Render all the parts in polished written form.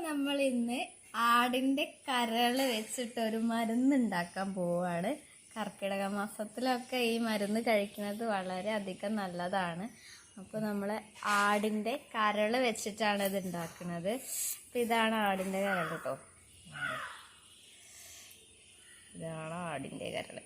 നമ്മൾ ഇന്ന് ആടിന്റെ കരള് വെച്ചിട്ട് ഒരു മരുന്ന് ഉണ്ടാക്കാൻ പോവാണ്. കർക്കിടക മാസത്തിലൊക്കെ ഈ മരുന്ന് കഴിക്കുന്നത് വളരെ അധികം നല്ലതാണ്. അപ്പോൾ നമ്മൾ ആടിന്റെ കരള് വെച്ചിട്ടാണ് ഇത് ഉണ്ടാക്കുന്നത്. അപ്പം ഇതാണ് ആടിന്റെ കരൾ കേട്ടോ. ഇതാണ് ആടിന്റെ കരള്.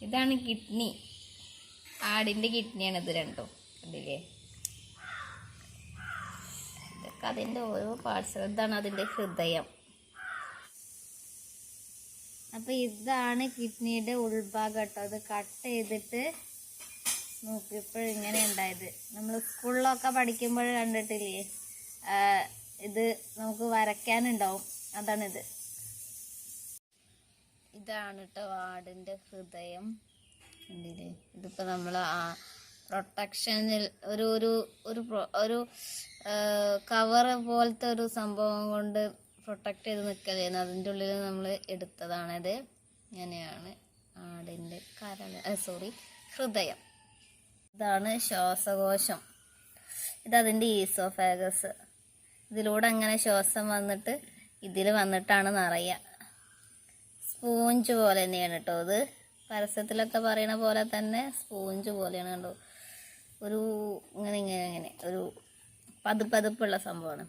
ഇതാണ് കിഡ്നി. ആടിന്റെ കിഡ്നിയാണ് ഇത് രണ്ടും. കണ്ടില്ലേ? ഇതൊക്കെ അതിന്റെ ഓരോ പാർട്സ്. ഇതാണ് അതിന്റെ ഹൃദയം. അപ്പൊ ഇതാണ് കിഡ്നിയുടെ ഉൾഭാഗം കേട്ടോ. അത് കട്ട് ചെയ്തിട്ട് നോക്കിയപ്പോൾ ഇങ്ങനെ ഉണ്ടായത്. നമ്മൾ സ്കൂളിലൊക്കെ പഠിക്കുമ്പോൾ കണ്ടിട്ടില്ലേ, ഇത് നമുക്ക് വരയ്ക്കാനുണ്ടാവും. അതാണിത്. ഇതാണ് കേട്ടോ ആടിന്റെ ഹൃദയം. കണ്ടില്ലേ? ഇതിപ്പോ നമ്മൾ പ്രൊട്ടക്ഷനിൽ ഒരു ഒരു ഒരു കവർ പോലത്തെ ഒരു സംഭവം കൊണ്ട് പ്രൊട്ടക്ട് ചെയ്ത് നിൽക്കലായിരുന്നു. അതിൻ്റെ ഉള്ളിൽ നമ്മൾ എടുത്തതാണിത്. ഇങ്ങനെയാണ് ആടിന്റെ ഹൃദയം. ഇതാണ് ശ്വാസകോശം. ഇതതിൻ്റെ ഈസോഫാഗസ്. ഇതിലൂടെ അങ്ങനെ ശ്വാസം വന്നിട്ട് ഇതിൽ വന്നിട്ടാണ് നിറയുക. സ്പോഞ്ച് പോലെ തന്നെയാണ് കേട്ടോ. ഇത് പരസ്യത്തിലൊക്കെ പറയണ പോലെ തന്നെ സ്പോഞ്ച് പോലെയാണ് കണ്ടോ. ഒരു ഇങ്ങനെ ഒരു പതുപ്പതുപ്പുള്ള സംഭവമാണ്.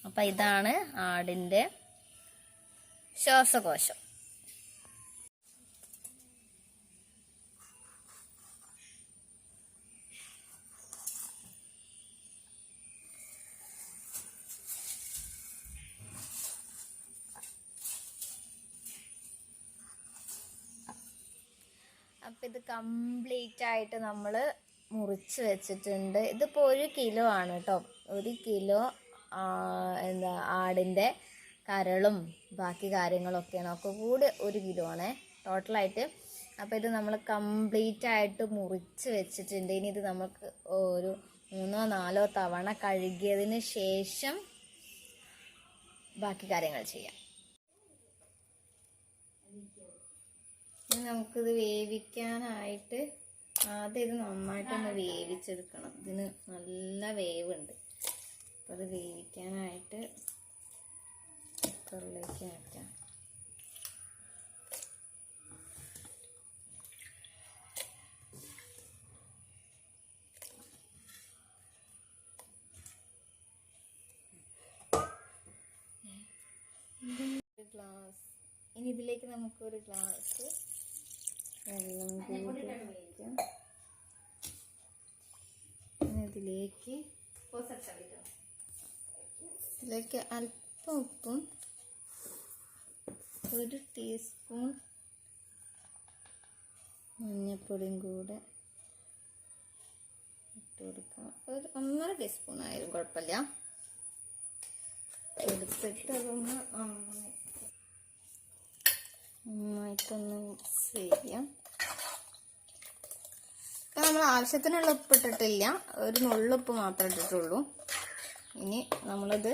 അപ്പം ഇതാണ് ആടിൻ്റെ ശ്വാസകോശം. അപ്പം ഇത് കംപ്ലീറ്റ് ആയിട്ട് നമ്മൾ മുറിച്ച് വെച്ചിട്ടുണ്ട്. ഇതിപ്പോൾ 1 കിലോ ആണ് കേട്ടോ. 1 കിലോ ആടിൻ്റെ കരളും ബാക്കി കാര്യങ്ങളൊക്കെയാണ്. ഒക്കെ കൂടി 1 കിലോ ആണ് ടോട്ടലായിട്ട്. അപ്പോൾ ഇത് നമ്മൾ കംപ്ലീറ്റ് ആയിട്ട് മുറിച്ച് വെച്ചിട്ടുണ്ട്. ഇനി ഇത് നമുക്ക് ഒരു 3-4 തവണ കഴുകിയതിന് ശേഷം ബാക്കി കാര്യങ്ങൾ ചെയ്യാം. നമുക്കിത് വേവിക്കാനായിട്ട് ആദ്യം ഇത് നന്നായിട്ടൊന്ന് വേവിച്ചെടുക്കണം. ഇതിന് നല്ല വേവുണ്ട്. അപ്പം അത് വേവിക്കാനായിട്ട് കുക്കറിലേക്ക് ആക്കാം. ഒരു ഗ്ലാസ്. ഇനി ഇതിലേക്ക് നമുക്കൊരു ഗ്ലാസ് വെള്ളം കൂടി ഒഴിക്കാം. ഇതിലേക്ക് അല്പം ഉപ്പും 1 ടീസ്പൂൺ മഞ്ഞൾപ്പൊടിയും കൂടെ ഇട്ട് കൊടുക്കാം. ഒരു 1.5 ടീസ്പൂൺ ആയാലും കുഴപ്പമില്ല. എടുത്തിട്ട് അതൊന്ന് നന്നായിട്ടൊന്ന് മിക്സ് ചെയ്യാം. ഇപ്പം നമ്മൾ ആവശ്യത്തിനുള്ള ഉപ്പ് ഇട്ടിട്ടില്ല. ഒരു നുള്ളുപ്പ് മാത്രമേ ഇട്ടിട്ടുള്ളൂ. ഇനി നമ്മളിത്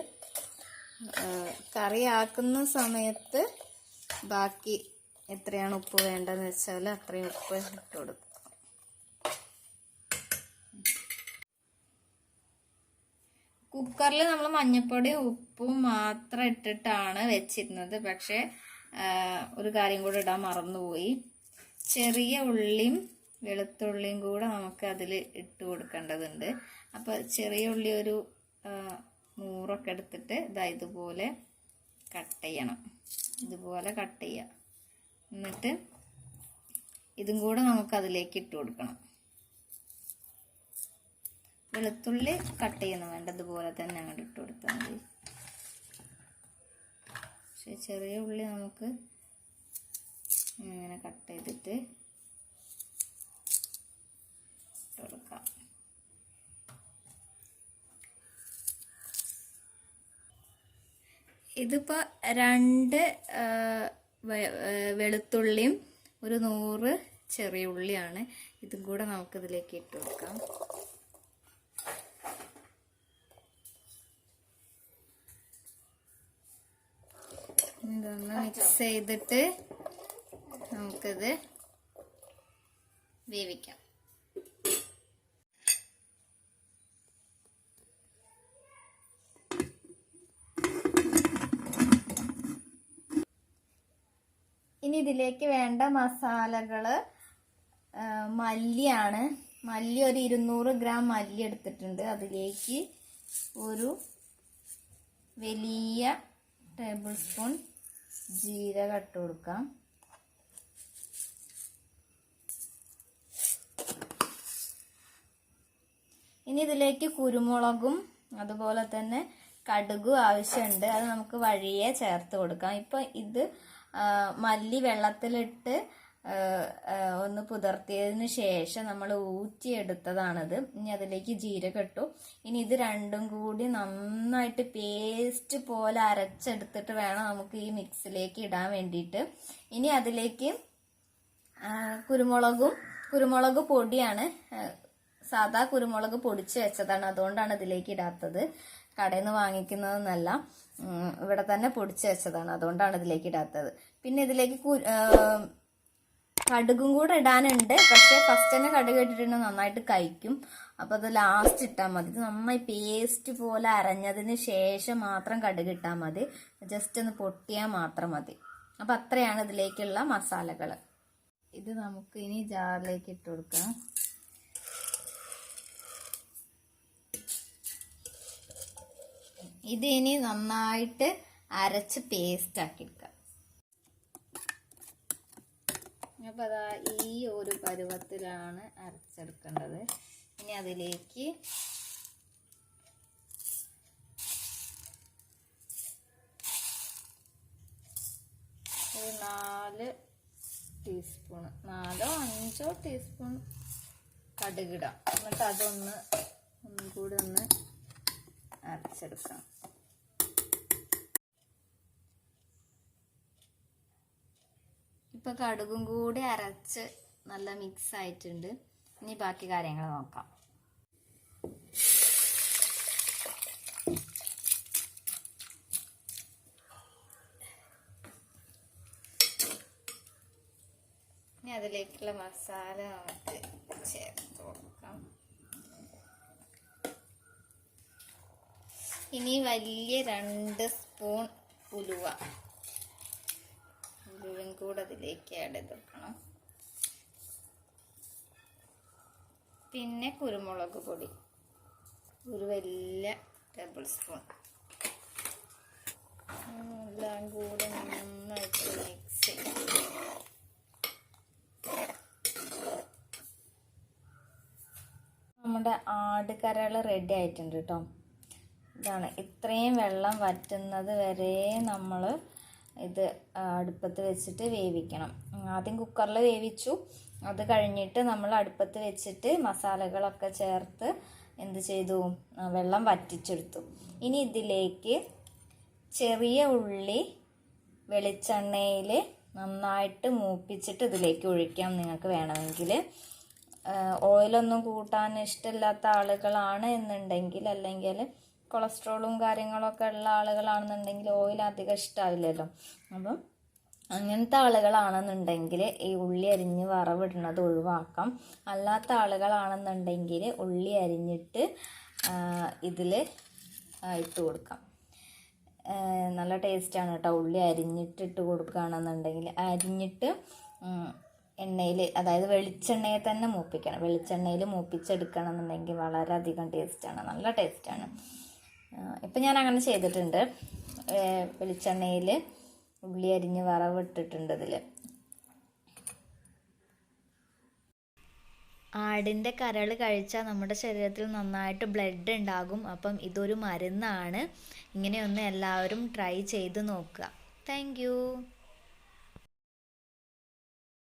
കറിയാക്കുന്ന സമയത്ത് ബാക്കി എത്രയാണ് ഉപ്പ് വേണ്ടതെന്ന് വെച്ചാൽ അത്രയും ഉപ്പ് ഇട്ട് കൊടുക്കും. കുക്കറിൽ നമ്മൾ മഞ്ഞൾപ്പൊടിയും ഉപ്പും മാത്രം ഇട്ടിട്ടാണ് വെച്ചിരുന്നത്. പക്ഷേ ഒരു കാര്യം കൂടെ ഇടാൻ മറന്നുപോയി. ചെറിയ ഉള്ളിയും വെളുത്തുള്ളിയും കൂടെ നമുക്ക് അതിൽ ഇട്ട് കൊടുക്കേണ്ടതുണ്ട്. അപ്പോൾ ചെറിയ ഉള്ളി ഒരു 100 എടുത്തിട്ട് ഇതുപോലെ കട്ട് ചെയ്യണം. ഇതുപോലെ കട്ട് ചെയ്യുക. എന്നിട്ട് ഇതും കൂടെ നമുക്ക് അതിലേക്ക് ഇട്ട് കൊടുക്കണം. വെളുത്തുള്ളി കട്ട് ചെയ്യുന്ന വേണ്ട, ഇതുപോലെ തന്നെ അങ്ങോട്ട് ഇട്ട് കൊടുത്താൽ മതി. പക്ഷെ ചെറിയ ഉള്ളി നമുക്ക് ഇങ്ങനെ കട്ട് ചെയ്തിട്ട് ഇട്ട് കൊടുക്കാം. ഇതിപ്പോൾ 2 വെളുത്തുള്ളിയും ഒരു 100 ചെറിയ ഉള്ളിയാണ്. ഇതും കൂടെ നമുക്കിതിലേക്ക് ഇട്ട് കൊടുക്കാം. ഇതൊന്ന് മിക്സ് ചെയ്തിട്ട് നമുക്കിത് വേവിക്കാം. ഇനി ഇതിലേക്ക് വേണ്ട മസാലകൾ മല്ലിയാണ്. മല്ലി ഒരു 200 ഗ്രാം മല്ലി എടുത്തിട്ടുണ്ട്. അതിലേക്ക് ഒരു വലിയ ടേബിൾ സ്പൂൺ ജീരകം ഇട്ട് കൊടുക്കാം. ഇനി ഇതിലേക്ക് കുരുമുളകും അതുപോലെ തന്നെ കടുകും ആവശ്യമുണ്ട്. അത് നമുക്ക് വഴിയെ ചേർത്ത് കൊടുക്കാം. ഇപ്പം ഇത് മല്ലി വെള്ളത്തിലിട്ട് ഒന്ന് പുതിർത്തിയതിന് ശേഷം നമ്മൾ ഊറ്റിയെടുത്തതാണിത്. ഇനി അതിലേക്ക് ജീരകം ഇട്ടു. ഇനി ഇത് രണ്ടും കൂടി നന്നായിട്ട് പേസ്റ്റ് പോലെ അരച്ചെടുത്തിട്ട് വേണം നമുക്ക് ഈ മിക്സിലേക്ക് ഇടാൻ വേണ്ടിയിട്ട്. ഇനി അതിലേക്ക് കുരുമുളക് പൊടിയാണ്, സാധാ കുരുമുളക് പൊടിച്ച് വെച്ചതാണ്, അതുകൊണ്ടാണ് ഇതിലേക്ക് ഇടാത്തത്. കടയിൽ നിന്ന് വാങ്ങിക്കുന്നതെന്നല്ല, ഇവിടെ തന്നെ പൊടിച്ച് വെച്ചതാണ്, അതുകൊണ്ടാണ് ഇതിലേക്ക് ഇടാത്തത്. പിന്നെ ഇതിലേക്ക് കടുകും കൂടെ ഇടാനുണ്ട്. പക്ഷെ ഫസ്റ്റ് തന്നെ കടുക് ഇട്ടിട്ടുണ്ടെങ്കിൽ നന്നായിട്ട് കഴിക്കും. അപ്പോൾ അത് ലാസ്റ്റ് ഇട്ടാൽ മതി. ഇത് നന്നായി പേസ്റ്റ് പോലെ അരഞ്ഞതിന് ശേഷം മാത്രം കടുക് ഇട്ടാൽ മതി. ജസ്റ്റ് ഒന്ന് പൊട്ടിയാൽ മാത്രം മതി. അപ്പം അത്രയാണ് ഇതിലേക്കുള്ള മസാലകൾ. ഇത് നമുക്ക് ഇനി ജാറിലേക്ക് ഇട്ട് കൊടുക്കാം. ഇത് ഇനി നന്നായിട്ട് അരച്ച് പേസ്റ്റ് ആക്കിയെടുക്കാം. അപ്പോൾ അതാ ഈ ഒരു പരുവത്തിലാണ് അരച്ചെടുക്കേണ്ടത്. ഇനി അതിലേക്ക് ഒരു 4 ടീസ്പൂൺ 4-5 ടീസ്പൂൺ കടുകിടാം. എന്നിട്ട് ഒന്നും കൂടി ഒന്ന് അരച്ചെടുക്കാം. ഇപ്പം കടുകും കൂടി അരച്ച് നല്ല മിക്സ് ആയിട്ടുണ്ട്. ഇനി ബാക്കി കാര്യങ്ങൾ നോക്കാം. ഇനി അതിലേക്കുള്ള മസാല നമുക്ക് ചേർത്ത് കൊടുക്കാം. ഇനി വലിയ 2 സ്പൂൺ ഉലുവയും കൂടെ അതിലേക്ക് ആഡ് ചെയ്ത് വെക്കണം. പിന്നെ കുരുമുളക് പൊടി ഒരു വലിയ ടേബിൾ സ്പൂൺ. എല്ലാം കൂടെ നന്നായിട്ട് മിക്സ് ചെയ്യും. നമ്മുടെ ആടുകരൾ റെഡി ആയിട്ടുണ്ട് കേട്ടോ. ഇതാണ്, ഇത്രയും വെള്ളം വറ്റുന്നത് വരെ നമ്മൾ ഇത് അടുപ്പത്ത് വെച്ചിട്ട് വേവിക്കണം. ആദ്യം കുക്കറിൽ വേവിച്ചു. അത് കഴിഞ്ഞിട്ട് നമ്മൾ അടുപ്പത്ത് വെച്ചിട്ട് മസാലകളൊക്കെ ചേർത്ത് എന്ത് ചെയ്തു, വെള്ളം വറ്റിച്ചെടുത്തു. ഇനി ഇതിലേക്ക് ചെറിയ ഉള്ളി വെളിച്ചെണ്ണയിൽ നന്നായിട്ട് മൂപ്പിച്ചിട്ട് ഇതിലേക്ക് ഒഴിക്കാം. നിങ്ങൾക്ക് വേണമെങ്കിൽ ഓയിലൊന്നും കൂട്ടാൻ ഇഷ്ടമില്ലാത്ത ആളുകളാണ് എന്നുണ്ടെങ്കിൽ, അല്ലെങ്കിൽ കൊളസ്ട്രോളും കാര്യങ്ങളൊക്കെ ഉള്ള ആളുകളാണെന്നുണ്ടെങ്കിൽ ഓയിൽ അധികം ഇഷ്ടമാവില്ലല്ലോ. അപ്പം അങ്ങനത്തെ ആളുകളാണെന്നുണ്ടെങ്കിൽ ഈ ഉള്ളി അരിഞ്ഞ് വറവിടുന്നത് ഒഴിവാക്കാം. അല്ലാത്ത ആളുകളാണെന്നുണ്ടെങ്കിൽ ഉള്ളി അരിഞ്ഞിട്ട് ഇതിൽ ഇട്ട് കൊടുക്കാം. നല്ല ടേസ്റ്റാണ് കേട്ടോ. ഉള്ളി അരിഞ്ഞിട്ട് ഇട്ട് കൊടുക്കുകയാണെന്നുണ്ടെങ്കിൽ, അരിഞ്ഞിട്ട് എണ്ണയിൽ, അതായത് വെളിച്ചെണ്ണയിൽ തന്നെ മൂപ്പിക്കണം. വെളിച്ചെണ്ണയിൽ മൂപ്പിച്ചെടുക്കണം എന്നുണ്ടെങ്കിൽ വളരെയധികം ടേസ്റ്റാണ്, നല്ല ടേസ്റ്റാണ്. ഇപ്പം ഞാൻ അങ്ങനെ ചെയ്തിട്ടുണ്ട്. വെളിച്ചെണ്ണയിൽ ഉള്ളി അരിഞ്ഞ് വറവിട്ടിട്ടുണ്ട്. ഇതിൽ ആടിൻ്റെ കരൾ കഴിച്ചാൽ നമ്മുടെ ശരീരത്തിൽ നന്നായിട്ട് ബ്ലഡ് ഉണ്ടാകും. അപ്പം ഇതൊരു മരുന്നാണ്. ഇങ്ങനെയൊന്ന് എല്ലാവരും ട്രൈ ചെയ്ത് നോക്കുക. താങ്ക്